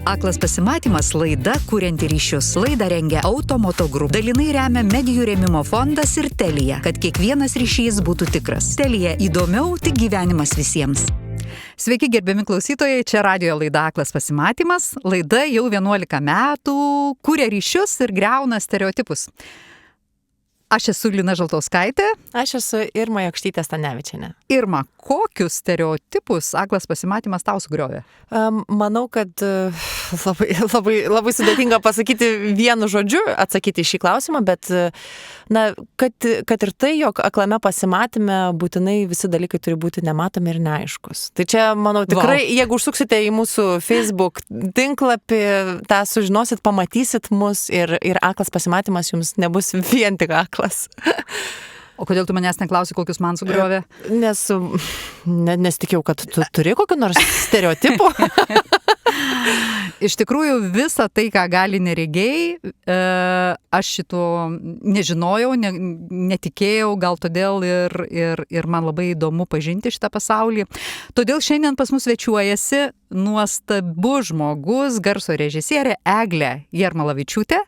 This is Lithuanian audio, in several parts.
Aklas pasimatymas laida kurianti ryšius. Laidą rengia Automoto Group. Dalinai remia Medijų rėmimo fondas ir Telia, kad kiekvienas ryšys būtų tikras. Telia įdomiau, tik gyvenimas visiems. Sveiki, gerbiami klausytojai, čia radijo laida Aklas pasimatymas. Laida jau 11 metų kuria ryšius ir griauna stereotipus. Aš esu Lina Žaltauskaitė. Aš esu Irma Jokštytė-Stanevičienė. Irma, kokius stereotipus Aklas pasimatymas tau sugriovė? Manau, kad labai sudėtinga pasakyti vienu žodžiu, atsakyti į šį klausimą, bet kad ir tai, jog aklame pasimatyme būtinai visi dalykai turi būti nematomi ir neaiškus. Tai čia, manau, tikrai, jeigu užsuksite į mūsų Facebook tinklapį, tą sužinosit, pamatysit mus ir Aklas pasimatymas jums nebus vien tik aklas. O kodėl tu manęs neklausi, kokius man sugriovė? Nes tikėjau, kad tu turi kokių nors stereotipų. Iš tikrųjų, visą tai, ką gali neregiai, aš šito nežinojau, netikėjau, gal todėl ir man labai įdomu pažinti šitą pasaulį. Todėl šiandien pas mus svečiuojasi nuostabus žmogus, garso režisierė Eglė Jarmalavičiūtė,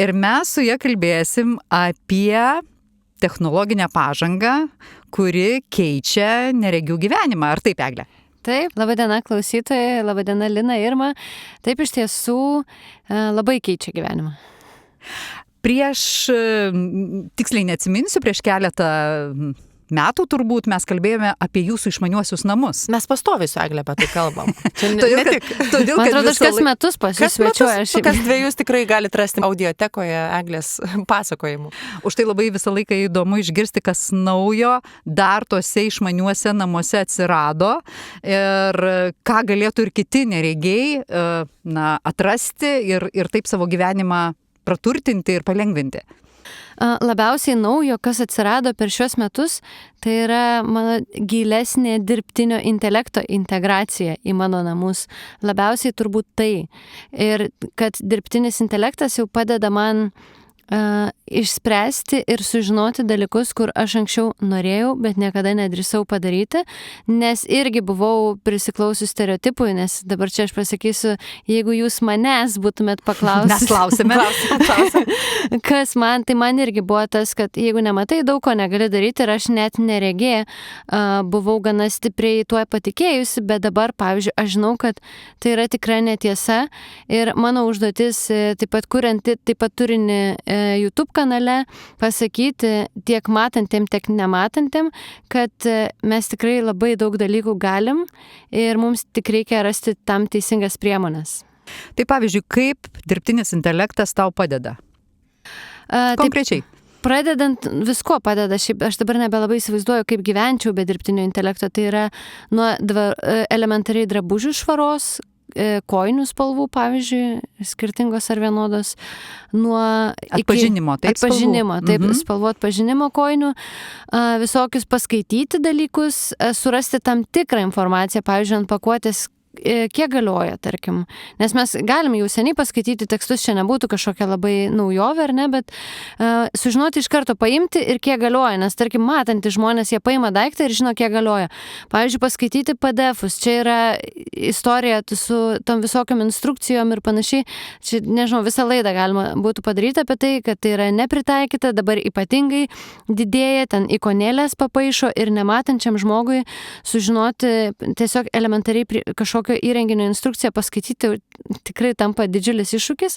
ir mes su ja kalbėsim apie technologinę pažangą, kuri keičia neregių gyvenimą. Ar taip, Eglė? Taip, laba diena klausytojai, laba diena Lina, Irma. Taip, iš tiesų labai keičia gyvenimą. Tiksliai neatsiminsiu, prieš keletą metų turbūt mes kalbėjome apie jūsų išmaniuosius namus. Mes pastoviai su Egle apie tai kalbam. Man atrodo, kas metus pasisvečiuoja. Kas dviejus tikrai galite rasti audiotekoje Eglės pasakojimų. Už tai labai visą laiką įdomu išgirsti, kas naujo dar tose išmaniuose namuose atsirado ir ką galėtų ir kiti neregiai atrasti ir taip savo gyvenimą praturtinti ir palengvinti. Labiausiai naujo, kas atsirado per šios metus, tai yra mano gilesnė dirbtinio intelekto integracija į mano namus. Labiausiai turbūt tai. Ir kad dirbtinis intelektas jau padeda man išspręsti ir sužinoti dalykus, kur aš anksčiau norėjau, bet niekada nedrįsau padaryti, nes irgi buvau prisiklausius stereotipui, nes dabar čia aš pasakysiu, jeigu jūs manęs būtumėt paklausę. Mes klausime. Kas man, tai man irgi buvo tas, kad jeigu nematai, daug ko negali daryti ir aš net neregė, buvau gana stipriai tuo patikėjusi, bet dabar, pavyzdžiui, aš žinau, kad tai yra tikra netiesa ir mano užduotis taip pat kurianti, taip pat turinį YouTube kanale pasakyti tiek matantiem, tiek nematantiem, kad mes tikrai labai daug dalykų galim ir mums tik reikia rasti tam teisingas priemonės. Tai pavyzdžiui, kaip dirbtinis intelektas tau padeda? Konkrečiai. Pradedant visko padeda, aš dabar nebelabai įsivaizduoju, kaip gyvenčiau be dirbtinio intelekto, tai yra nuo elementariai drabužių švaros, kojinių spalvų, pavyzdžiui, skirtingos ar vienodos, nuo atpažinimo, spalvų atpažinimo kojinių, visokius paskaityti dalykus, surasti tam tikrą informaciją, pavyzdžiui, ant pakuotės, kiek galioja, tarkim. Nes mes galime jau seniai paskaityti tekstus, čia nebūtų kažkokia labai naujovė, ar ne, bet sužinoti iš karto paimti ir kiek galioja, nes, tarkim, matantys žmonės, jie paima daiktą ir žino, kiek galioja. Pavyzdžiui, paskaityti PDF-us, čia yra istorija su tom visokiom instrukcijom ir panašiai. Čia, nežinau, visą laidą galima būtų padaryti apie tai, kad tai yra nepritaikyta, dabar ypatingai didėja, ten ikonėlės papaišo ir nematančiam žmogui sužinoti tiesiog elementariai kažkokio įrenginio instrukciją paskaityti tikrai tampa didžiulis iššūkis.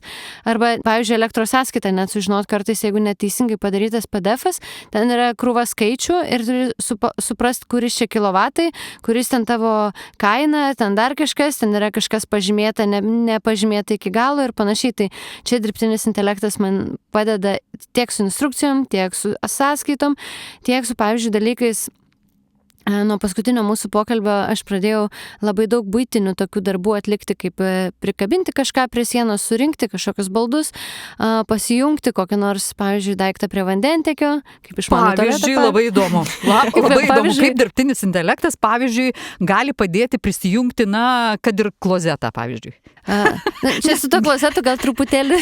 Arba, pavyzdžiui, elektros sąskaitą net sužinot kartais, jeigu neteisingai padarytas PDF-as, ten yra krūva skaičių ir turi suprast, kuris čia kilovatai, kuris ten tavo kaina, ten dar kažkas, ten yra kažkas pažymėta, nepažymėta iki galo ir panašiai. Tai čia dirbtinis intelektas man padeda tiek su instrukcijom, tiek su sąskaitom, tiek su, pavyzdžiui, dalykais. Nuo paskutinio mūsų pokalbio aš pradėjau labai daug buitinių tokių darbų atlikti, kaip prikabinti kažką prie sienos, surinkti kažkokius baldus, pasijungti kokį nors, pavyzdžiui, daiktą prie vandentiekio, kaip išmano tualetą. Pavyzdžiui, labai įdomu. Labai įdomu, kaip dirbtinis intelektas, pavyzdžiui, gali padėti prisijungti, kad ir klozetą, pavyzdžiui. Čia su to klozetu gal truputėlį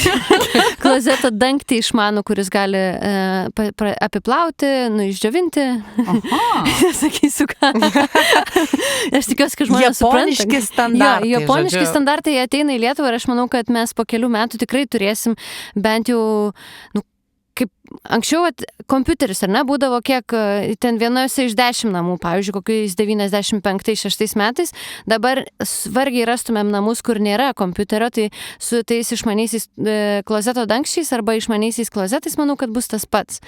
klozeto dangtį išmanų, kuris gali apiplauti, išdžiovinti. Sakysiu ką. Aš tikiuosi, kad žmonės supranta. Japoniški standartai. Japoniški standartai ateina į Lietuvą ir aš manau, kad mes po kelių metų tikrai turėsim bent jau, kaip anksčiau kompiuteris, ar ne, būdavo kiek ten vienose iš 10 namų, pavyzdžiui, kokiais 95-6 metais, dabar vargiai rastumėm namus, kur nėra kompiuterio, tai su tais išmaniaisiais klozeto dangčiais arba išmaniaisiais klozetais, manau, kad bus tas pats.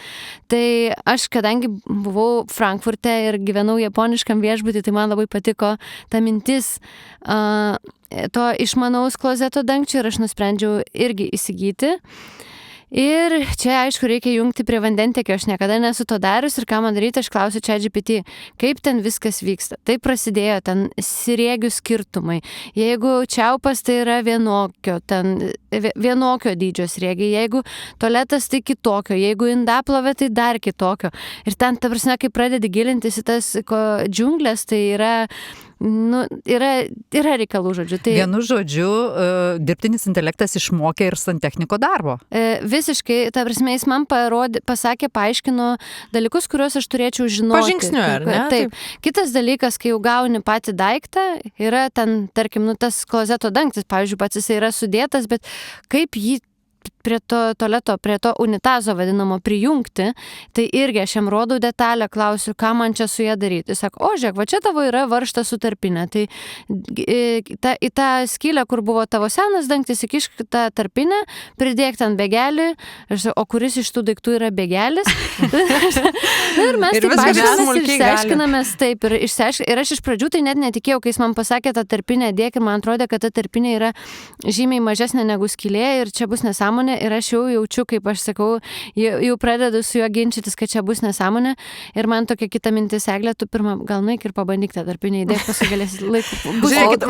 Tai aš, kadangi buvau Frankfurte ir gyvenau japoniškam viešbutį, tai man labai patiko ta mintis to išmanaus klozeto dangčio ir aš nusprendžiau irgi įsigyti. Ir čia, aišku, reikia jungti prie vandentiekio, aš niekada nesu to darius ir ką man daryti, aš klausiu ChatGPT, kaip ten viskas vyksta. Tai prasidėjo ten sriegių skirtumai. Jeigu čiaupas, tai yra vienokio dydžio sriegiai, jeigu tualetas, tai kitokio, jeigu indaplovė, tai dar kitokio. Ir ten, ta prasme, kai pradedi gilintis į tas džiunglės, tai yra reikalų, žodžiu. Tai vienu žodžiu, dirbtinis intelektas išmokė ir santechniko darbo. Visiškai, ta prasme, jis man paaiškino dalykus, kuriuos aš turėčiau žinoti. Pažingsniu, ar ne? Taip. Kitas dalykas, kai jau gauni patį daiktą, yra ten, tarkim, tas klozeto dangtis, pavyzdžiui, pats jisai yra sudėtas, bet kaip jį prie to tualeto, prie to unitazo vadinamo prijungti, tai irgi aš jam rodau detalę, klausiu, ką man čia su ją daryti. Jis sako, žiūrėk, va čia tavo yra varžtas su tarpinė, tai į tą skylę, kur buvo tavo senas dangtis, įkišk tą tarpinę, pridėk ten begelį, o kuris iš tų daiktų yra begelis. Ir mes taip išsiaiškinamės, taip, ir aš iš pradžių tai net netikėjau, kai jis man pasakė tą tarpinę dėk ir man atrodė, kad ta tarpinė yra žymiai mažesnė negu skylė ir čia bus nesąmonė. Ir aš jau jaučiu, kaip aš sakau, jau pradedu su juo ginčytis, kad čia bus nesąmonė. Ir man tokia kita mintis, Eglė, tu pirmą gal nueik ir pabandyk tą tarpinę įdėk, paskui galėsi laiku. Žiūrėkit,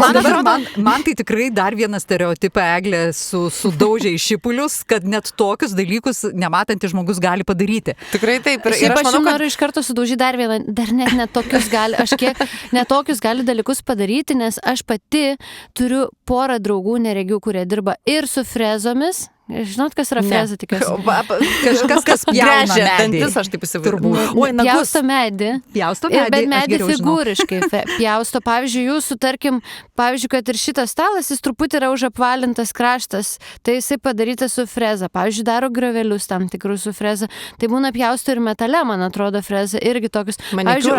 man tai tikrai dar vieną stereotipą, Eglė, sudaužė į šipulius, kad net tokius dalykus nematantis žmogus gali padaryti. Tikrai taip. Ir aš noriu iš karto sudaužyti dar vieną, dar net tokius gali, aš kiek netokius gali dalykus padaryti, nes aš pati turiu porą draugų neregių, kurie dirba ir su frezomis. Žinot, kas yra freza, tikiuosi? Kažkas, kas pjauna medį. Dantis, aš taip įsivaizduoju. Oi, nagus. Pjausto medį, bet medį figūriškai pjausto. Pavyzdžiui, jūsų, tarkim, kad ir šitas stalas, jis truputį yra užapvalintas kraštas, tai jisai padarytas su freza. Pavyzdžiui, daro gravelius tam tikrus su freza. Tai būna pjausto ir metale, man atrodo, freza irgi tokius. Pavyzdžiui,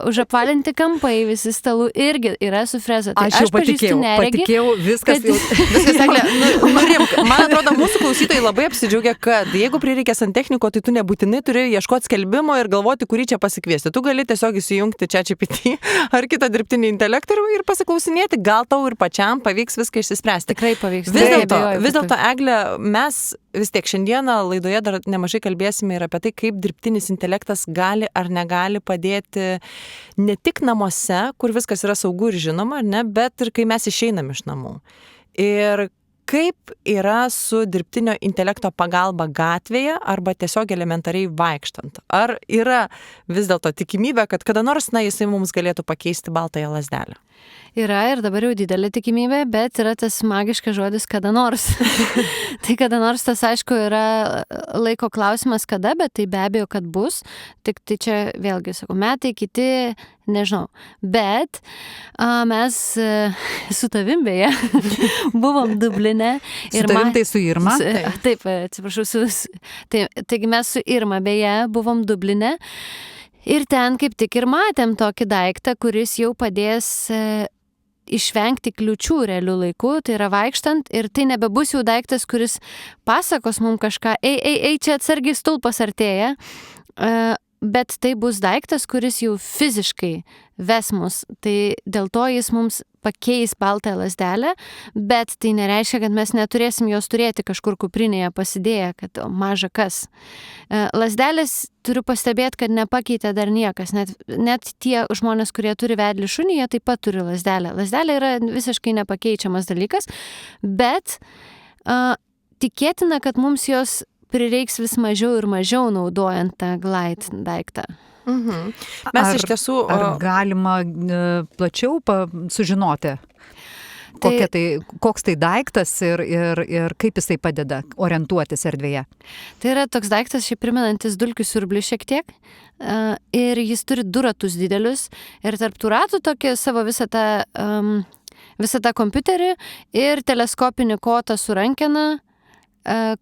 užapvalinti kampai visi stalų irgi yra su freza. Tai aš patikėjau, viskas nurimk. Man atrodo, mūsų klausytojai labai apsidžiaugia, kad jeigu prireikia santechniko, tai tu nebūtinai turi ieškoti skelbimo ir galvoti, kurį čia pasikviesti. Tu gali tiesiog įsijungti ChatGPT ar kitą dirbtinį intelektą ir pasiklausinėti, gal tau ir pačiam pavyks viską išsispręsti. Tikrai pavyks. Vis dėlto, Eglė, mes vis tiek šiandieną laidoje dar nemažai kalbėsime ir apie tai, kaip dirbtinis intelektas gali ar negali padėti ne tik namuose, kur viskas yra saugu ir žinoma, ne, bet ir kai mes išeinam iš namų. Ir kaip yra su dirbtinio intelekto pagalba gatvėje arba tiesiog elementariai vaikštant? Ar yra vis dėlto tikimybė, kad kada nors, jisai mums galėtų pakeisti baltąją lazdelę? Yra ir dabar jau didelė tikimybė, bet yra tas magiškas žodis kada nors. Tai kada nors tas, aišku, yra laiko klausimas kada, bet tai be abejo, kad bus. Tik tai čia vėlgi, sakau, metai, kiti, nežinau. Bet mes su tavim beje buvom Dubline. Su tavim tai su Irma? Taip, atsiprašau. Taigi mes su Irma beje buvom Dubline. Ir ten kaip tik ir matėm tokį daiktą, kuris jau padės išvengti kliūčių realių laikų, tai yra vaikštant, ir tai nebebus jau daiktas, kuris pasakos mums kažką, ei, čia atsargiai stulpas artėja, bet tai bus daiktas, kuris jau fiziškai ves mus, tai dėl to jis mums pakeis baltąją lazdelę, bet tai nereiškia, kad mes neturėsim jos turėti kažkur kuprinėje pasidėję, kad maža kas. Lazdelės turiu pastebėti, kad nepakeitė dar niekas, net tie žmonės, kurie turi vedlį šunį, jie taip pat turi lazdelę. Lazdelė yra visiškai nepakeičiamas dalykas, bet tikėtina, kad mums jos prireiks vis mažiau ir mažiau naudojant tą Glide daiktą. Mes iš tiesų... Ar galima plačiau sužinoti? Koks tai daiktas ir kaip jisai padeda orientuotis erdvėje? Tai yra toks daiktas, šiaip primenantis dulkių siurblį šiek tiek. Ir jis turi 2 ratus didelius. Ir tarp tų ratų tokį savo visą tą kompiuterį ir teleskopinį kotą su rankena,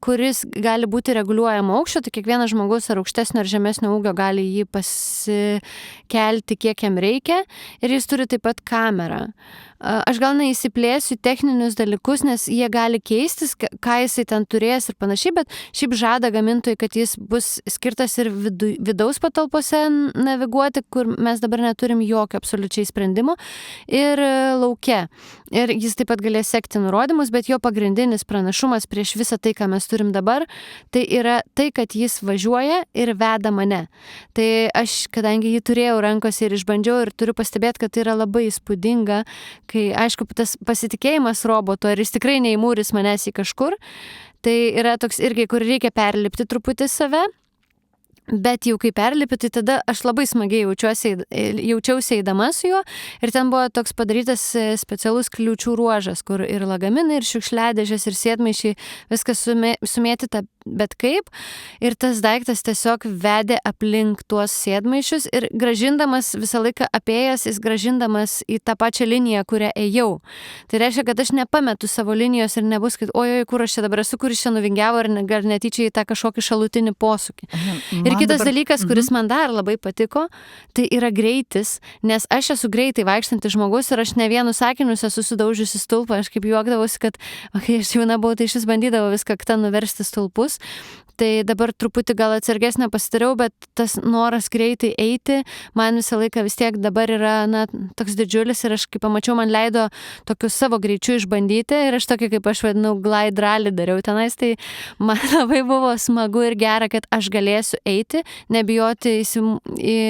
kuris gali būti reguliuojama aukščio, tai kiekvienas žmogus ar aukštesnio ar žemesnio ūgio gali jį pasikelti, kiek jam reikia, ir jis turi taip pat kamerą. Aš gal neįsiplėsiu techninius dalykus, nes jie gali keistis, ką jisai ten turės ir panašiai, bet šiaip žada gamintojai, kad jis bus skirtas ir vidaus patalpose naviguoti, kur mes dabar neturim jokio absoliučiai sprendimo, ir lauke. Ir jis taip pat galės sekti nurodymus, bet jo pagrindinis pranašumas prieš visą tai, ką mes turim dabar, tai yra tai, kad jis važiuoja ir veda mane. Tai aš, kadangi jį turėjau rankose ir išbandžiau, ir turiu pastebėti, kad tai yra labai įspūdinga, kai, aišku, tas pasitikėjimas roboto, ir jis tikrai neįmūris manęs į kažkur, tai yra toks irgi, kur reikia perlipti truputį save, bet jau kai perlipi, tai tada aš labai smagiai jaučiausi eidama su juo, ir ten buvo toks padarytas specialus kliūčių ruožas, kur ir lagaminai, ir šiukšliadėžės, ir sėdmaišiai, viskas sumėtyta bet kaip, ir tas daiktas tiesiog vedė aplink tuos sėdmaišius, ir gražindamas visą laiką apėjęs, jis gražindamas į tą pačią liniją, kurią ėjau. Tai reiškia, kad aš nepametu savo linijos ir nebus, kad ojoj, kur aš čia dabar esu, kur iš čia nuvingiavo, ir gal netyčia į tą kažkokį šalutinį posūkį. Ir kitas dalykas, kuris man dar labai patiko, tai yra greitis, nes aš esu greitai vaikštantis žmogus, ir aš ne vienu sakiniu esu sudaužiusi stulpą, aš kaip juokdavausi, kad kai aš jauna buvau, tai šis bandydavau viską nuversti stulpus. Tai dabar truputį gal atsargesnę pasidariau, bet tas noras greitai eiti man visą laiką vis tiek dabar yra toks didžiulis, ir aš, kai pamačiau, man leido tokiu savo greičiu išbandyti, ir aš tokį, kaip aš vadinau, glide rally dariau tenais, tai man labai buvo smagu ir gera, kad aš galėsiu eiti, nebijoti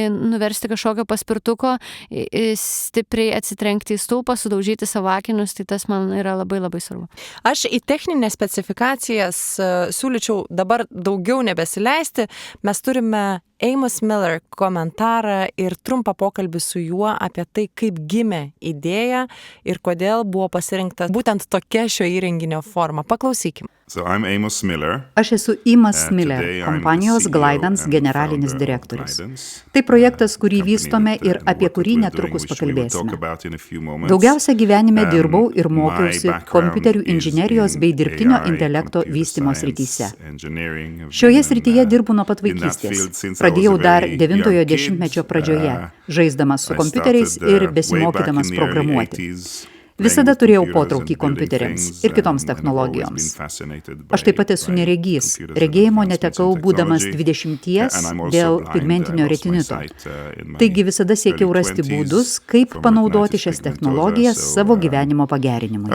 nuversti kažkokio paspirtuko, stipriai atsitrenkti į stulpą, sudaužyti savo akinius, tai tas man yra labai labai svarbu. Aš į techninės specifikacijas siūlyčiau dabar daugiau nebesileisti. Mes turime Amos Miller komentarą ir trumpą pokalbį su juo apie tai, kaip gimė idėja ir kodėl buvo pasirinkta būtent tokia šio įrenginio forma. Paklausykim. So I'm Amos Miller. Aš esu Amos Miller, kompanijos Glidance generalinis direktorius. Tai projektas, kurį vystome ir apie kurį netrukus pakalbėsime. Daugiausia gyvenime dirbau ir mokiausi kompiuterių inžinerijos bei dirbtinio intelekto vystymo srityse. Šioje srityje dirbu nuo pat vaikystės. Pradėjau dar 9-ojo dešimtmečio pradžioje, žaisdamas su kompiuteriais ir besimokydamas programuoti. Visada turėjau potraukį kompiuteriams ir kitoms technologijoms. Aš taip pat esu neregys. Regėjimo netekau būdamas 20 dėl pigmentinio retinito. Taigi visada siekiau rasti būdus, kaip panaudoti šias technologijas savo gyvenimo pagerinimui.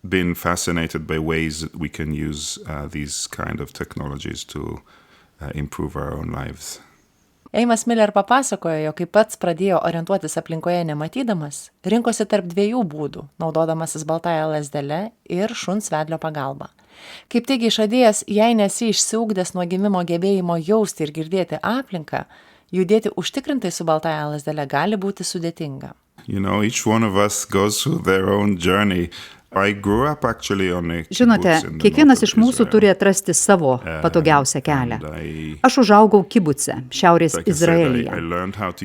Been fascinated by ways that we can use these kind of technologies to improve our own lives. Amos Miller papasakojo, jog kai pats pradėjo orientuotis aplinkoje nematydamas, rinkosi tarp 2 būdų, naudodamasis baltąja lazdele ir šuns vedlio pagalba. Kaip teigia išradėjas, jei nesi išsiugdęs nuo gimimo gebėjimo jausti ir girdėti aplinką, judėti užtikrintai su baltąja lazdele gali būti sudėtinga. You know, each one of us goes through their own journey. Žinote, kiekvienas iš mūsų turi atrasti savo patogiausią kelią. Aš užaugau kibuce, šiaurės Izraelyje.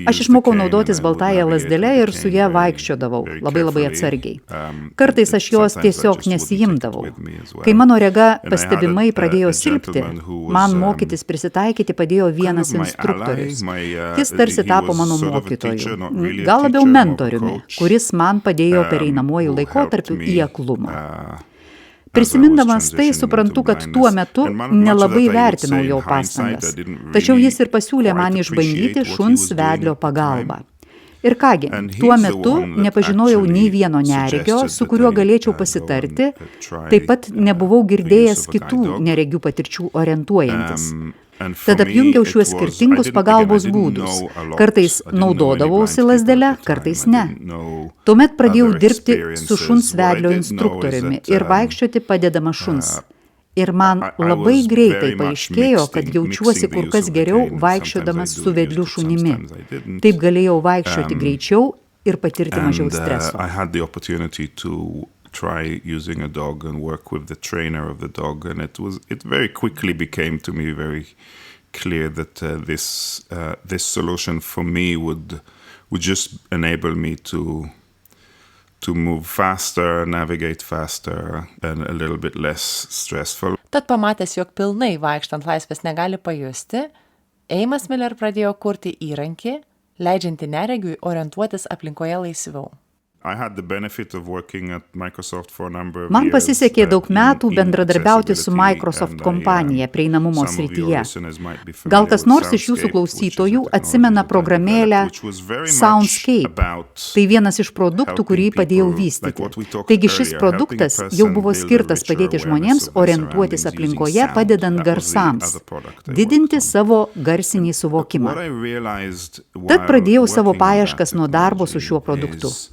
Aš išmokau naudotis baltąją lazdelę ir su ją vaikščiodavau, labai atsargiai. Kartais aš jos tiesiog nesijimdavau. Kai mano rega pastebimai pradėjo silpti, man mokytis prisitaikyti padėjo vienas instruktorius. Jis tarsi tapo mano mokytoju, gal labiau mentoriumi, kuris man padėjo pereinamuoju laikotarpiu į aklumą. Prisimindamas tai, suprantu, kad tuo metu nelabai vertinau jo pastangas, tačiau jis ir pasiūlė man išbandyti šuns vedlio pagalbą. Ir kągi, tuo metu nepažinojau nei vieno neregio, su kuriuo galėčiau pasitarti, taip pat nebuvau girdėjęs kitų neregių patirčių orientuojantis. Tad apjungiau šiuos skirtingus pagalbos būdus. Kartais naudodavausi lazdelę, kartais ne. Tuomet pradėjau dirbti su šuns vedlio instruktoriumi ir vaikščioti padedama šuns. Ir man labai greitai paaiškėjo, kad jaučiuosi kur kas geriau vaikščiodamas su vedliu šunimi. Taip galėjau vaikščioti greičiau ir patirti mažiau And streso. I had the opportunity to try using a dog and work with the trainer of the dog, and it very quickly became to me very clear that this solution for me would just enable me to move faster, navigate faster, and a little bit less stressful. Tad pamatęs, jog pilnai vaikštant laisvės negali pajusti, Eimas Miller pradėjo kurti įrankį, leidžiantį neregiui orientuotis aplinkoje laisviau. I had the benefit of working at Microsoft for a number of Man years, pasisekė daug metų in bendradarbiauti su accessibility, Microsoft and kompanija prieinamumo some of your srityje. listeners might be Gal familiar kas with nors iš jūsų Soundscape, klausytojų which is a atsimena technology programėlę which was very much Soundscape. about Tai vienas iš produktų, kurį helping padėjau people, vystyti. like what we talked Taigi šis earlier, produktas helping a jau person buvo build a skirtas richer padėti awareness žmonėms of their orientuotis surroundings aplinkoje, using sound. padedant That was the garsams, other product I didinti worked on. savo garsinį What suvokimą. I realized Tad while pradėjau savo working on that paieškas nuo darbo su šiuo technology produktu. is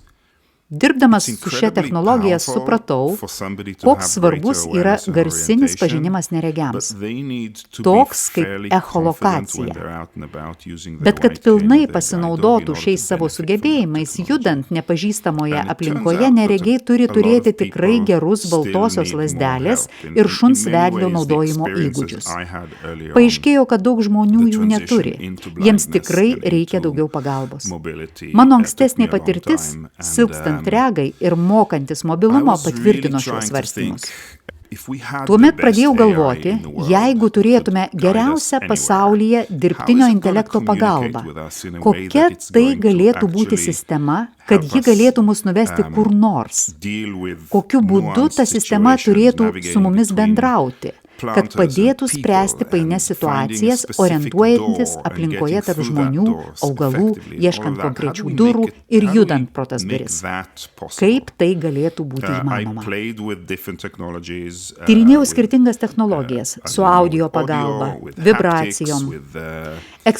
Dirbdamas it's su šia incredibly technologija powerful supratau, for somebody to koks have svarbus greater yra awareness and garsinis orientation, pažinimas neregiams. but they need to Toks be kaip fairly echolokacija. confident when they're out and about using their Bet kad white cane pilnai or their guide dog pasinaudotų in order šiais to savo benefit from the sugebėjimais, technology. judant nepažįstamoje And it aplinkoje, turns out neregiai that turi a lot turėti of tikrai people gerus still baltosios need more lazdelės help. In ir šuns many vedlio ways, the naudojimo experiences įgūdžius. I had earlier on, Paaiškėjo, kad daug žmonių the jų neturi. transition into Jiems blindness tikrai and reikia into daugiau pagalbos. mobility, Mano took ankstesnė me a long patirtis, time, and, silpstant regai ir mokantis I mobilumo was patvirtino really šios trying to svarstymus. think, if we had Tuomet the best pradėjau AI galvoti, in the world jeigu that turėtume could guide us geriausią anywhere, pasaulyje how dirbtinio is it gonna intelekto communicate pagalbą, with us in a way kokia that it's tai going to galėtų būti actually sistema, kad help ji us, galėtų mus nuvesti kur nors, deal with kokiu būdu ta nuanced sistema situations, turėtų navigating su mumis between bendrauti, kad planters and padėtų people spręsti and painias finding a situacijas, specific orientuojantis door and aplinkoje getting tarp through žmonių, that door augalų, effectively and all ieškant of that. How konkrečių do we durų make it- ir how do we judant pro tas make duris. that possible? Kaip tai galėtų būti I įmanoma? played with different technologies, Tyrinėjau with, skirtingas technologijas su audio pagalba, with vibracijom. haptics, with,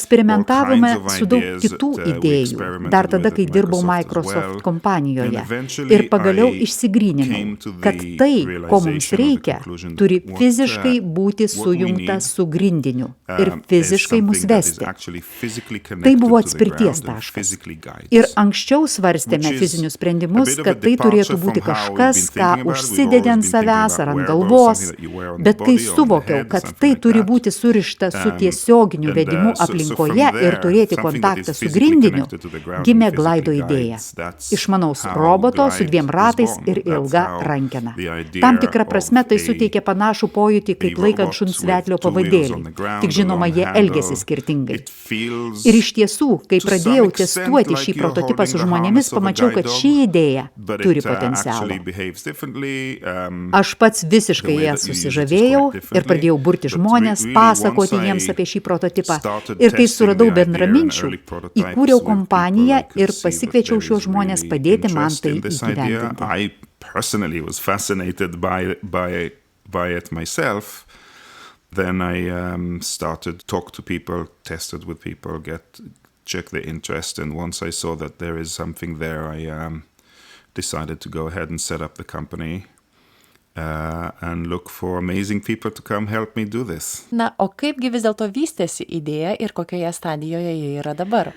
Eksperimentavome all kinds of su daug ideas kitų that, we idėjų, experimented dar tada, with kai at dirbau Microsoft as Microsoft well. kompanijoje. And eventually Ir pagaliau I išsigryninau, came to the kad tai, ko mums realization or the reikia, conclusion that turi what, fiziškai būti what we sujungta need, su grindiniu ir is fiziškai mus something that is vesti. actually physically Tai connected buvo to the atspirties ground and taškas. physically guides. Ir anksčiau svarstėme Which is fizinius a sprendimus, bit of a kad tai departure turėtų būti from how we've kažkas, been ką thinking about it. We've užsidedi always ant been thinking savęs about ar ant wearables, galvos, something that you wear on the bet kai body or on the suvokiau, head, kad something tai like turi that. būti surišta su And tiesioginiu vedimu so from aplinkoje ir there, turėti something that kontaktą is su physically grindiniu, connected to the ground gimė and glaido physically idėja. guides. That's Išmanaus how roboto su Glide dviem was ratais born. ir That's ilga how rankena. the idea Tam tikrą of prasme tai a- suteikia panašų pojūtį, kaip a laikant robot šuns with vedlio two wheels pavadėlį. on the ground, Tik žinoma, a long jie handle. elgesi skirtingai. It feels Ir iš tiesų, kai to some pradėjau extent testuoti like šį you're prototipą su holding the žmonėmis, harness of a pamačiau, guide kad dog, ši idėja but turi it potencialą. actually behaves differently. Aš pats visiškai the way ją that you use it is susižavėjau quite ir differently. pradėjau burti But žmonės, really, pasakoti once I jiems apie šį prototipą. started Ir kai testing suradau the idea in bendraminčių, early prototypes įkūriau with kompaniją people, I could ir see that pasikviečiau there šios is žmonės really padėti man interest tai in this idea. įgyvendinti. I personally was fascinated by it myself. Then I started talk to people, tested with people, check the interest, and once I saw that there is something there, I decided to go ahead and set up the company and look for amazing people to come help me do this. Na, o kaipgi vis dėlto vystėsi idėja ir kokioje stadijoje jie yra dabar?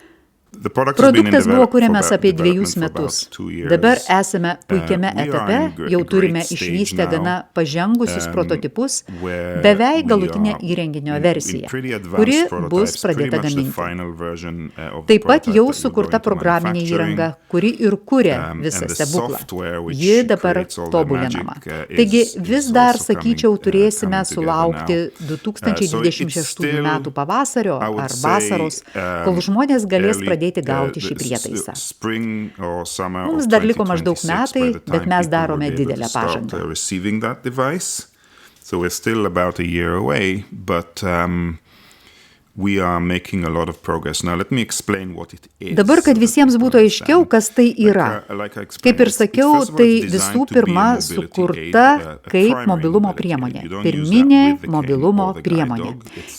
The product has been in Produktas buvo develop- kuriamas for apie development 2 for about metus. 2 years. Dabar esame puikiame we are etape, in jau great turime stage išvystę now, gana pažengusius prototipus, where beveik we galutinę are įrenginio in versiją, pretty advanced kuri prototypes, bus pretty pradėta much the gaminti. final version, of the Taip pat prototype jau that we're sukurta going to programinė manufacturing. įranga, kuri ir kuria And visą the stebuklą. software which Ji dabar creates all the tobulinama. magic, Taigi is vis dar, also sakyčiau, coming turėsime together sulaukti now. 2026 So it's still, metų pavasario I would ar say, vasaros, kol žmonės galės early, pradėti gauti šį the prietaisą. spring or summer Mums of dar liko maždaug 2026 metai, by the bet time mes people darome will be able didelę to start, pažangą. receiving that device. So we're still about a year away, but we are making a lot of progress. Now let me explain what it is. Dabar, kad visiems būtų aiškiau, kas tai yra. Kaip ir sakiau, tai visų pirma sukurta kaip mobilumo priemonė. Pirminė mobilumo priemonė.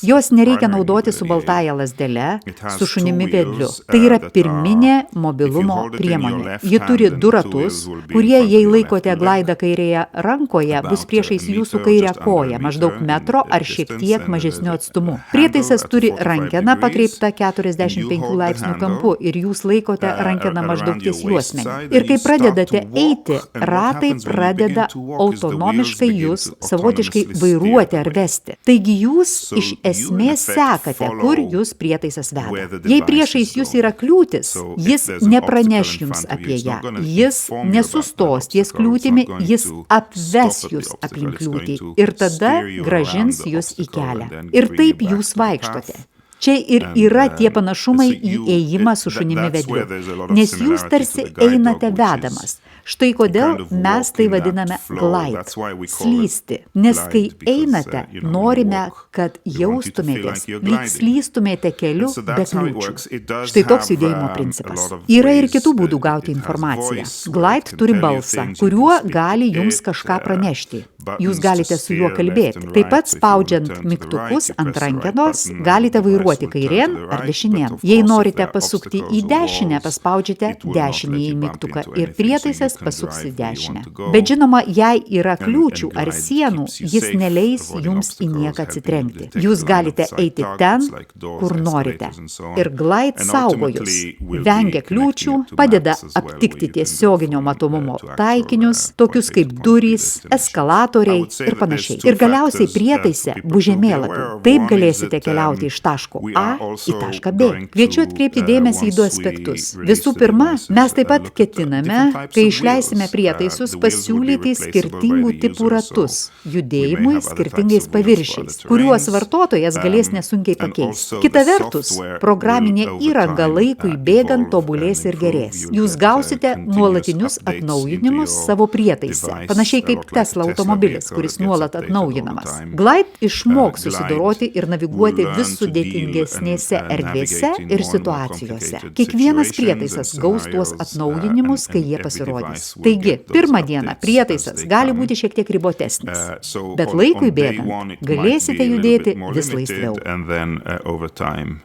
Jos nereikia naudoti su baltaja lazdele, su šunimi vedliu. Tai yra pirminė mobilumo priemonė. Ji turi 2 ratus, kurie, jei laikote glaidą kairėje rankoje, bus priešais jūsų kairę koją, maždaug metro ar šiek tiek mažesniu atstumu. Prietaisas turi turi 45 rankeną degrees, pakreiptą and you 45 hold the laipsnių handle, kampu ir jūs laikote rankeną around maždaug your ties waist juosmenį. side, Ir and kai you start pradedate to walk, eiti, and what ratai happens when you pradeda begin to walk is the wheels autonomiškai begin jūs to savotiškai autonomously vairuoti steer ar the way. vesti. Taigi jūs So iš you, in esmės effect, sekate, kur follow jūs prietaisas where veda. the Jei device priešais is jūs going. yra kliūtis, So if jis there's an nepraneš obstacle in jums front of you, apie it's ją. not gonna Jis inform you about nesustos that ties obstacle, kliūtimi, it's not going jis to apves stop at the jūs obstacle, aplink it's going kliūtį to ir tada steer you grąžins around the jūs į obstacle kelią. and then Ir bring you taip back jūs to the vaikštote. path. Čia ir And, yra tie panašumai so į you- ėjimą su that- šunimi that's where vedliu, there's a lot of nes jūs similarity tarsi to the guide einate dog, which is vedamas. Štai kodėl kind of mes walk tai in that vadiname flow. glide, That's why we call it slysti. Nes kai glide, because, einate, you know, when you norime, walk, kad we want you to feel jaustumėtės, like you're lyg gliding. slystumėte keliu And so be that's how it kliūčių. works. It does Štai toks have, judėjimo a principas. lot of Yra ir ways, kitų būdų it gauti has informaciją. voice, where Glide it can turi tell you balsą, things, you can kuriuo speak gali to jums it, kažką pranešti. buttons Jūs to galite su juo steer left kalbėti. and Taip right, pat so if you want to spaudžiant turn to the mygtukus right, you ant press the right rankenos button and galite the device vairuoti will turn kairėn to the ar right, dešinėn. but of Jei course, if norite there are pasukti į obstacles or dešinę, walls, paspaudžiate it will not let dešinįjį you bump mygtuką into ir anything, so prietaisas you can pasuks į drive where you dešinę. want to go. Bet žinoma, jei yra And kliūčių ar glide sienų, keeps you jis safe, neleis avoiding jums į obstacles, nieką helping you atsitrenkti. detect Jūs line of galite sight eiti targets ten, like doors, kur norite. escalators and so on. Ir glide And saugo jūs, ultimately will be vengia connecting kliūčių, you to padeda maps as well, where aptikti you can go tiesioginio from, matomumo to actual, taikinius, tokius point A kaip to point B durys, destinations. eskalatoriai I would say ir that there's panašiai. two Ir galiausiai factors, prietaise for people bus to be žemėlapių. aware of. Taip One is galėsite that, keliauti iš taško we A are į also tašką B. going Kviečiu to, atkreipti dėmesį į du once we aspektus. release Visų the pirma, devices, mes taip pat look at ketiname, different types kai of išleisime wheels. prietaisus, The wheels will be pasiūlyti replaceable by skirtingų the tipų user, ratus so judėjimui we may have other skirtingais types of wheels for paviršiais, other kuriuos terrains. vartotojas galės nesunkiai And pakeisti. also Kita the vertus, software programinė will over įranga time, laikui bėgant evolve tobulės and ir gerės. improve. Jūs You'll get, gausite continuous nuolatinius updates atnaujinimus into your savo prietaise, device, panašiai a kaip lot like Tesla a Tesla automobilis, vehicle kuris that gets nuolat updated atnaujinamas. all the time. Glide išmoks Glide susidoroti ir naviguoti will vis learn to deal sudėtingesnėse and erdvėse navigate in ir more and more situacijose. complicated Kiekvienas situations prietaisas and gaus tuos scenarios, atnaujinimus, kai and jie every pasirodys. device will Taigi, get those pirmą dieną updates as prietaisas they gali come. būti šiek tiek ribotesnis, So bet on laikui day bėgant one it might galėsite be a little judėti bit more vis limited, laisviau. and then over time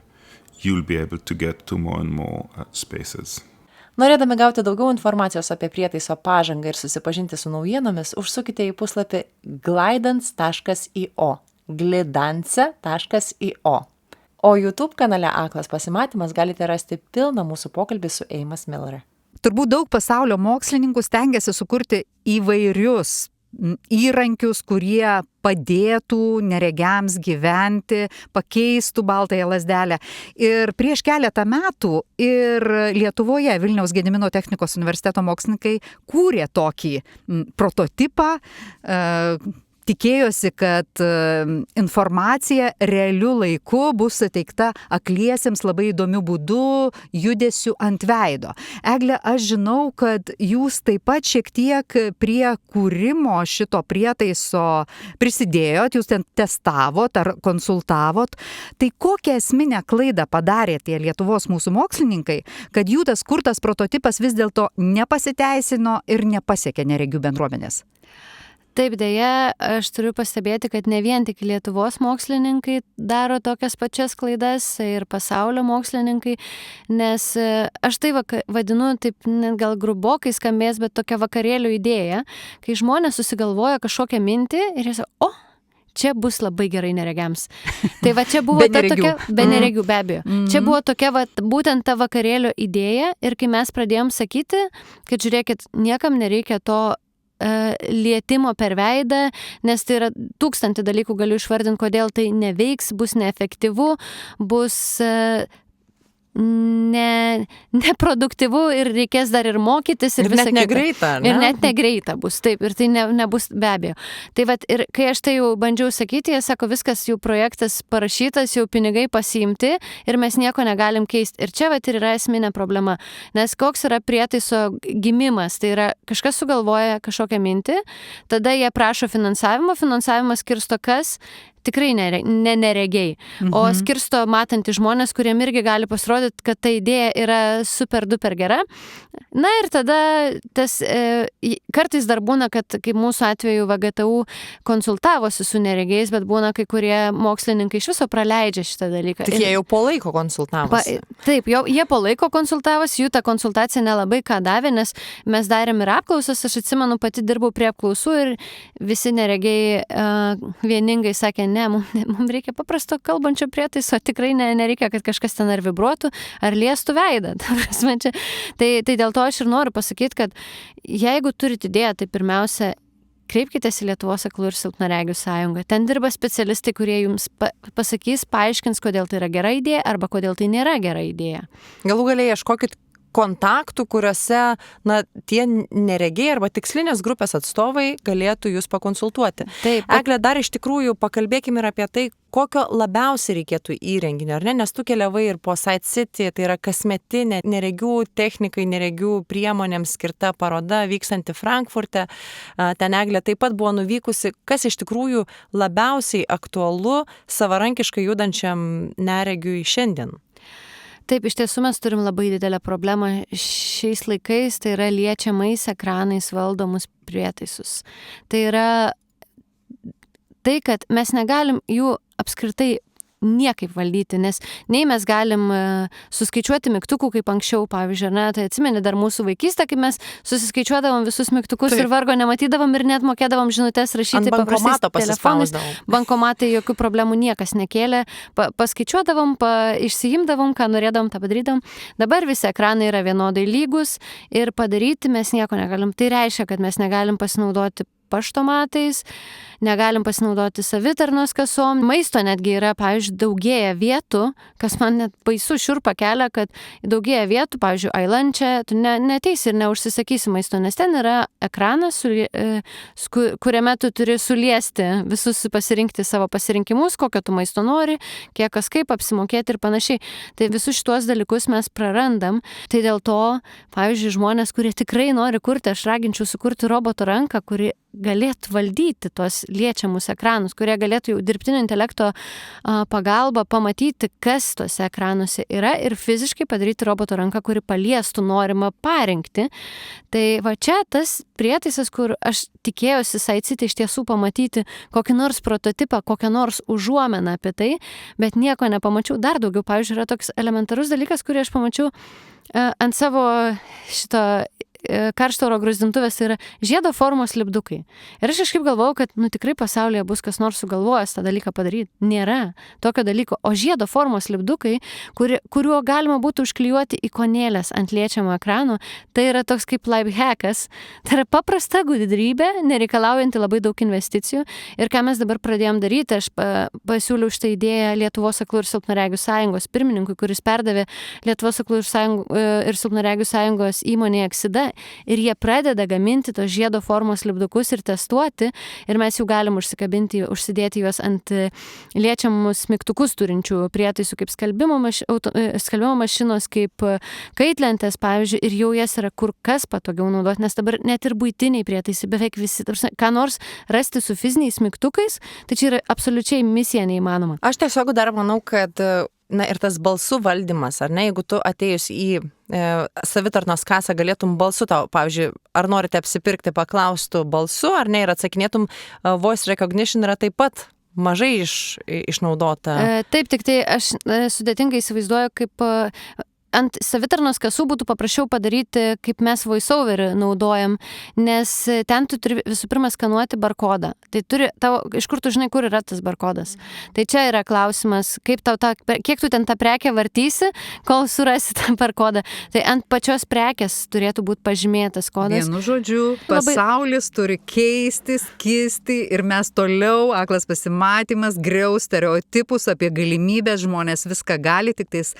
you'll be able to get to more and more spaces. Norėdami gauti daugiau informacijos apie prietaiso pažangą ir susipažinti su naujienomis, užsukite į puslapį glidance.io, glidance.io. O YouTube kanale Aklas pasimatymas galite rasti pilną mūsų pokalbį su Amos Miller. Turbūt daug pasaulio mokslininkų stengiasi sukurti įvairius įrankius, kurie padėtų neregiams gyventi, pakeistų baltąją lazdelę. Ir prieš keletą metų ir Lietuvoje Vilniaus Gedimino technikos universiteto mokslininkai kūrė tokį prototipą, tikėjosi, kad informacija realiu laiku bus suteikta akliesiems labai įdomiu būdu, judesiu ant veido. Egle, aš žinau, kad jūs taip pat šiek tiek prie kūrimo šito prietaiso prisidėjot, jūs ten testavot ar konsultavot. Tai kokią esminę klaidą padarė tie Lietuvos mūsų mokslininkai, kad jų tas kurtas prototipas vis dėlto nepasiteisino ir nepasiekė neregių bendruomenės? Taip, dėja, aš turiu pastebėti, kad ne vien tik Lietuvos mokslininkai daro tokias pačias klaidas ir pasaulio mokslininkai, nes aš tai vadinu, taip net gal grubokai skambės, bet tokia vakarėlių idėja, kai žmonės susigalvoja kažkokią mintį ir jie sako, čia bus labai gerai neregiams. Tai va čia buvo ta tokia, be neregių be abejo. Čia buvo tokia būtent ta vakarėlio idėja ir kai mes pradėjom sakyti, kad žiūrėkit, niekam nereikia to lietimo per veidą, nes tai yra 1000 dalykų galiu išvardinti, kodėl tai neveiks, bus neefektyvu, bus neproduktyvu ir reikės dar ir mokytis ir visą kitą. Negreita, ne? Ir net negreita bus, taip, ir tai nebus be abejo. Tai vat, ir kai aš tai jau bandžiau sakyti, jie sako, viskas jau projektas parašytas, jau pinigai pasiimti ir mes nieko negalim keisti. Ir čia vat ir yra esminė problema, nes koks yra prietaiso gimimas, tai yra kažkas sugalvoja kažkokią mintį, tada jie prašo finansavimas skirsto kas? Tikrai neregiai, o skirsto matantys žmonės, kuriem irgi gali pasirodyti, kad ta idėja yra super duper gera. Na ir tada tas kartais dar būna, kad kaip mūsų atveju VGTU konsultavosi su neregiais, bet būna kai kurie mokslininkai iš viso praleidžia šitą dalyką. Tik jie jau po laiko konsultavosi. Taip, jie po laiko konsultavosi, jų ta konsultacija nelabai ką davė, nes mes darėm ir apklausas, aš atsimenu, pati dirbau prie apklausų ir visi neregiai vieningai sakė, ne, mums reikia paprasto kalbančio prietaiso, tikrai nereikia, kad kažkas ten ar vibruotų, ar liestų veidą. Tai dėl to aš ir noriu pasakyti, kad jeigu turite idėją, tai pirmiausia, kreipkitės į Lietuvos aklųjų ir silpnaregių sąjungą. Ten dirba specialistai, kurie jums pasakys, paaiškins, kodėl tai yra gera idėja arba kodėl tai nėra gera idėja. Galų galiai ieškokit kontaktų, kuriuose tie neregiai arba tikslinės grupės atstovai galėtų jūs pakonsultuoti. Taip. Egle, dar iš tikrųjų pakalbėkime ir apie tai, kokio labiausiai reikėtų įrenginio, ar ne? Nes tu keliavai ir po Side City, tai yra kasmetinė neregių technikai, neregių priemonėms skirta paroda vykstanti Frankfurte. Ten Eglė taip pat buvo nuvykusi, kas iš tikrųjų labiausiai aktualu savarankiškai judančiam neregiui šiandien. Taip, iš tiesų mes turim labai didelę problemą šiais laikais, tai yra liečiamais ekranais valdomus prietaisus. Tai yra tai, kad mes negalim jų apskritai niekaip valdyti, nes nei mes galim suskaičiuoti mygtukų kaip anksčiau, pavyzdžiui, tai atsimeni dar mūsų vaikystę, kaip mes susiskaičiuodavom visus mygtukus. Taip. Ir vargo nematydavom ir net mokėdavom žinutės rašyti paprastais telefonais. Bankomatai jokių problemų niekas nekėlė, paskaičiuodavom, išsiimdavom, ką norėdavom, tą padarydavom. Dabar visi ekranai yra vienodai lygus ir padaryti mes nieko negalim. Tai reiškia, kad mes negalim pasinaudoti paštomatais, negalim pasinaudoti savitarnos kasom. Maisto netgi yra, pavyzdžiui, daugėja vietų, kas man net baisu šiurpa kelia, kad daugėja vietų, pavyzdžiui, iLunche, tu neteisi ir neužsisakysi maisto, nes ten yra ekranas, kuriame tu turi suliesti visus, pasirinkti savo pasirinkimus, kokio tu maisto nori, kiek kas kaip apsimokėti ir panašiai. Tai visus šitos dalykus mes prarandam. Tai dėl to, pavyzdžiui, žmonės, kurie tikrai nori kurti, aš raginčiau sukurti roboto ranką, kuri galėtų valdyti tuos liečiamus ekranus, kurie galėtų jau dirbtinio intelekto pagalba pamatyti, kas tuose ekranuose yra ir fiziškai padaryti roboto ranką, kuri paliestų norimą parinkti. Tai va čia tas prietaisas, kur aš tikėjausi Side City iš tiesų pamatyti kokį nors prototipą, kokią nors užuomeną apie tai, bet nieko nepamačiau. Dar daugiau, pavyzdžiui, yra toks elementarus dalykas, kurį aš pamačiau ant savo šito karšto oro gruzdintuvės, tai yra žiedo formos lipdukai. Ir aš kažkaip galvojau, kad tikrai pasaulyje bus kas nors sugalvojęs tą dalyką padaryti. Nėra tokio dalyko. O žiedo formos lipdukai, kuriuo galima būtų užklijuoti ikonėlės ant liečiamo ekrano, tai yra toks kaip life hackas. Tai yra paprasta gudrybė, nereikalaujanti labai daug investicijų. Ir ką mes dabar pradėjom daryti, aš pasiūliau šitą idėją Lietuvos aklųjų ir silpnaregių sąjungos pirmininkui, kuris perdavė Lietuvos aklųjų ir silpnaregių sąjungos įmonėje Aksida. Ir jie pradeda gaminti tos žiedo formos lipdukus ir testuoti, ir mes jau galim užsidėti juos ant liečiamus mygtukus turinčių prietaisų, kaip skalbimo mašinos, kaip kaitlentės, pavyzdžiui, ir jau jas yra kur kas patogiau naudoti, nes dabar net ir buitiniai prietaisai, beveik visi, ką nors rasti su fiziniais mygtukais, tai čia yra absoliučiai misija neįmanoma. Aš tiesiog dar manau, kad ir tas balsų valdymas, ar ne, jeigu tu atėjus į savitarnos kasą galėtum balsu tau, pavyzdžiui, ar norite apsipirkti, paklaustų balsu, ar ne, ir atsakinėtum, voice recognition yra taip pat mažai išnaudota. Taip, tik tai aš sudėtingai įsivaizduoju, kaip ant savitarnos kasų būtų paprasčiau padaryti, kaip mes voiceoverį naudojam, nes ten tu turi visų pirma skanuoti barkodą. Tai iš kur tu žinai, kur yra tas barkodas. Tai čia yra klausimas, kiek tu ten tą prekę vartysi, kol surasi tą barkodą. Tai ant pačios prekės turėtų būti pažymėtas kodas. Vienu žodžiu, pasaulis turi keistis, kisti ir mes toliau, aklas pasimatymas, griaus stereotipus apie galimybės, žmonės viską gali, tik tais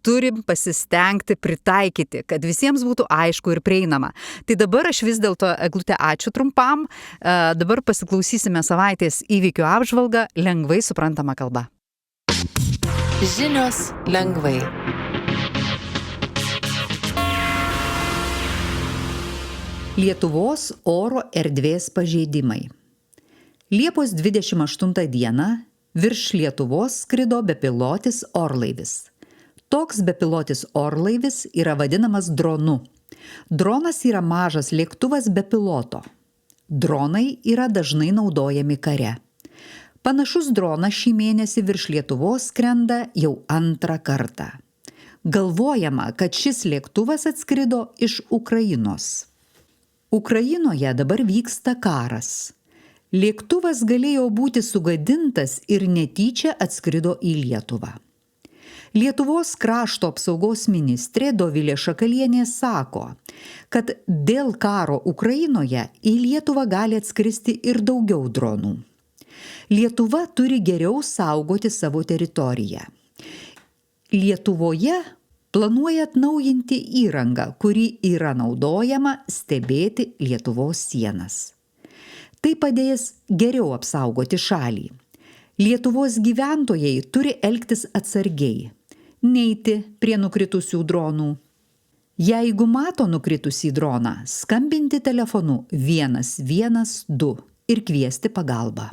turim pasistengti pritaikyti, kad visiems būtų aišku ir prieinama. Tai dabar aš vis dėlto, Eglute, ačiū trumpam. Dabar pasiklausysime savaitės įvykių apžvalgą lengvai suprantama kalba. Žinios lengvai. Lietuvos oro erdvės pažeidimai. Liepos 28 dieną virš Lietuvos skrido bepilotis orlaivis. Toks bepilotis orlaivis yra vadinamas dronu. Dronas yra mažas lėktuvas be piloto. Dronai yra dažnai naudojami kare. Panašus dronas šį mėnesį virš Lietuvos skrenda jau antrą kartą. Galvojama, kad šis lėktuvas atskrido iš Ukrainos. Ukrainoje dabar vyksta karas. Lėktuvas galėjo būti sugadintas ir netyčia atskrido į Lietuvą. Lietuvos krašto apsaugos ministrė Dovilė Šakalienė sako, kad dėl karo Ukrainoje į Lietuvą gali atskristi ir daugiau dronų. Lietuva turi geriau saugoti savo teritoriją. Lietuvoje planuoja atnaujinti įrangą, kuri yra naudojama stebėti Lietuvos sienas. Tai padės geriau apsaugoti šalį. Lietuvos gyventojai turi elgtis atsargiai, neiti prie nukritusių dronų. Jeigu mato nukritusį droną, skambinti telefonu 112 ir kviesti pagalbą.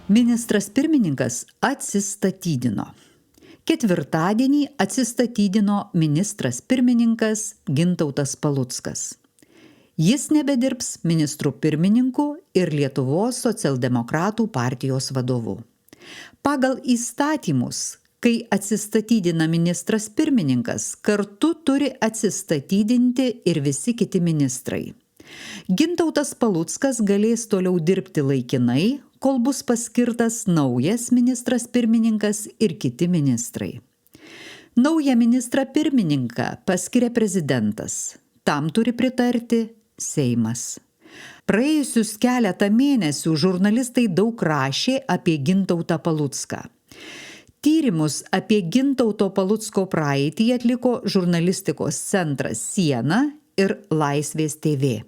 Ministras pirmininkas atsistatydino. Ketvirtadienį atsistatydino ministras pirmininkas Gintautas Paluckas. Jis nebedirbs ministru pirmininku ir Lietuvos socialdemokratų partijos vadovu. Pagal įstatymus, kai atsistatydina ministras pirmininkas, kartu turi atsistatydinti ir visi kiti ministrai. Gintautas Paluckas galės toliau dirbti laikinai, kol bus paskirtas naujas ministras pirmininkas ir kiti ministrai. Naują ministrą pirmininką paskiria prezidentas. Tam turi pritarti Seimas. Praėjusius keletą mėnesių žurnalistai daug rašė apie Gintautą Palucką. Tyrimus apie Gintauto Palucko praeitį atliko žurnalistikos centras Siena ir Laisvės TV.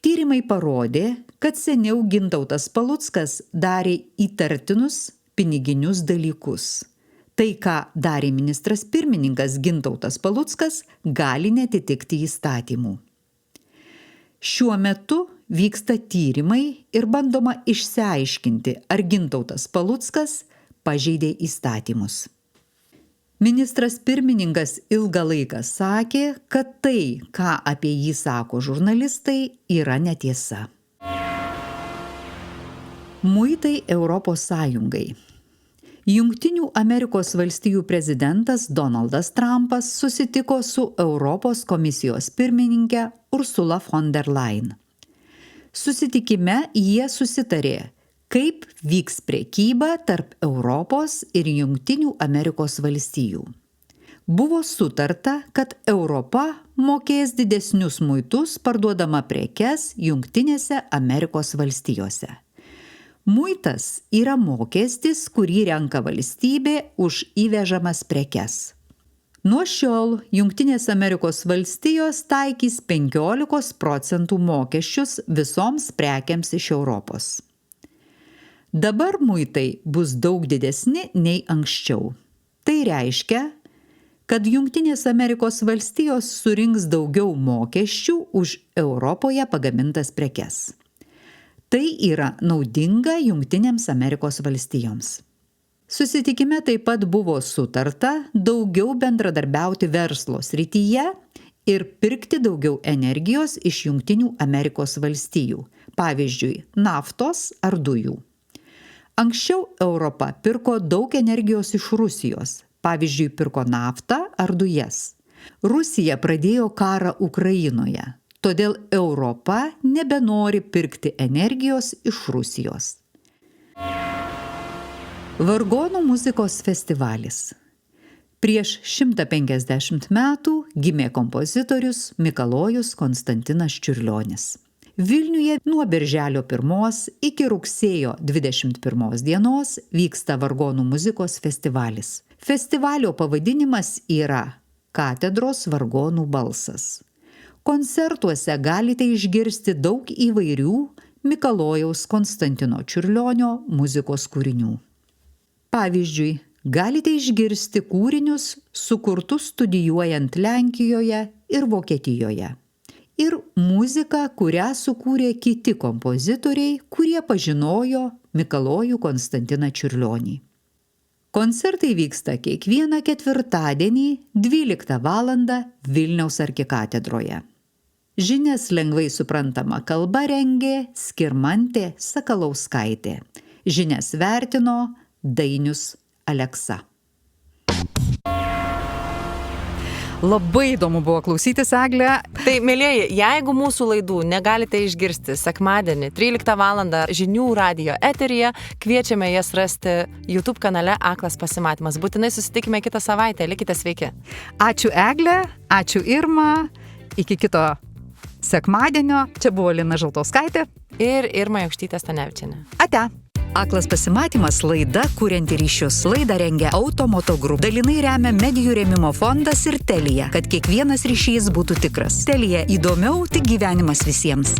Tyrimai parodė, kad seniau Gintautas Paluckas darė įtartinus piniginius dalykus. Tai, ką darė ministras pirmininkas Gintautas Paluckas, gali netitikti įstatymų. Šiuo metu vyksta tyrimai ir bandoma išsiaiškinti, ar Gintautas Paluckas pažeidė įstatymus. Ministras pirmininkas ilgą laiką sakė, kad tai, ką apie jį sako žurnalistai, yra netiesa. Muitai Europos Sąjungai. Jungtinių Amerikos valstijų prezidentas Donaldas Trumpas susitiko su Europos komisijos pirmininke Ursula von der Leyen. Susitikime jie susitarė, kaip vyks prekyba tarp Europos ir Jungtinių Amerikos valstijų. Buvo sutarta, kad Europa mokės didesnius muitus parduodama prekes Jungtinėse Amerikos valstijose. Muitas yra mokestis, kurį renka valstybė už įvežamas prekes. Nuo šiol Jungtinės Amerikos valstijos taikys 15% mokesčius visoms prekiams iš Europos. Dabar muitai bus daug didesni nei anksčiau. Tai reiškia, kad Jungtinės Amerikos valstijos surinks daugiau mokesčių už Europoje pagamintas prekes. Tai yra naudinga Jungtinėms Amerikos valstijoms. Susitikime taip pat buvo sutarta daugiau bendradarbiauti verslo srityje ir pirkti daugiau energijos iš Jungtinių Amerikos valstijų, pavyzdžiui, naftos ar dujų. Anksčiau Europa pirko daug energijos iš Rusijos, pavyzdžiui, pirko naftą ar dujas. Rusija pradėjo karą Ukrainoje. Todėl Europa nebenori pirkti energijos iš Rusijos. Vargonų muzikos festivalis. Prieš 150 metų gimė kompozitorius Mikalojus Konstantinas Čiurlionis. Vilniuje nuo birželio 1 iki rugsėjo 21 dienos vyksta Vargonų muzikos festivalis. Festivalio pavadinimas yra Katedros vargonų balsas. Koncertuose galite išgirsti daug įvairių Mikalojaus Konstantino Čiurlionio muzikos kūrinių. Pavyzdžiui, galite išgirsti kūrinius sukurtus studijuojant Lenkijoje ir Vokietijoje. Ir muziką, kurią sukūrė kiti kompozitoriai, kurie pažinojo Mikalojų Konstantiną Čiurlionį. Koncertai vyksta kiekvieną ketvirtadienį 12 valandą Vilniaus arkikatedroje. Žinias lengvai suprantama kalba rengė Skirmantė Sakalauskaitė. Žinias vertino Dainius Aleksa. Labai įdomu buvo klausytis, Eglė. Tai, mėlyjeji, jeigu mūsų laidų negalite išgirsti sekmadienį 13 val. Žinių radijo eteryje, kviečiame jas rasti YouTube kanale Aklas pasimatymas. Būtinai susitikime kitą savaitę. Likite sveiki. Ačiū, Eglė. Ačiū, Irma. Iki kito sekmadienio. Čia buvo Lina Žaltauskaitė. Ir Irma Jokštytė-Stanevičienė. Ate. Aklas pasimatymas laida kurianti ryšius. Laidą rengia Automoto Group. Dalinai remia Medijų rėmimo fondas ir Telia, kad kiekvienas ryšys būtų tikras. Telia įdomiau, tik gyvenimas visiems.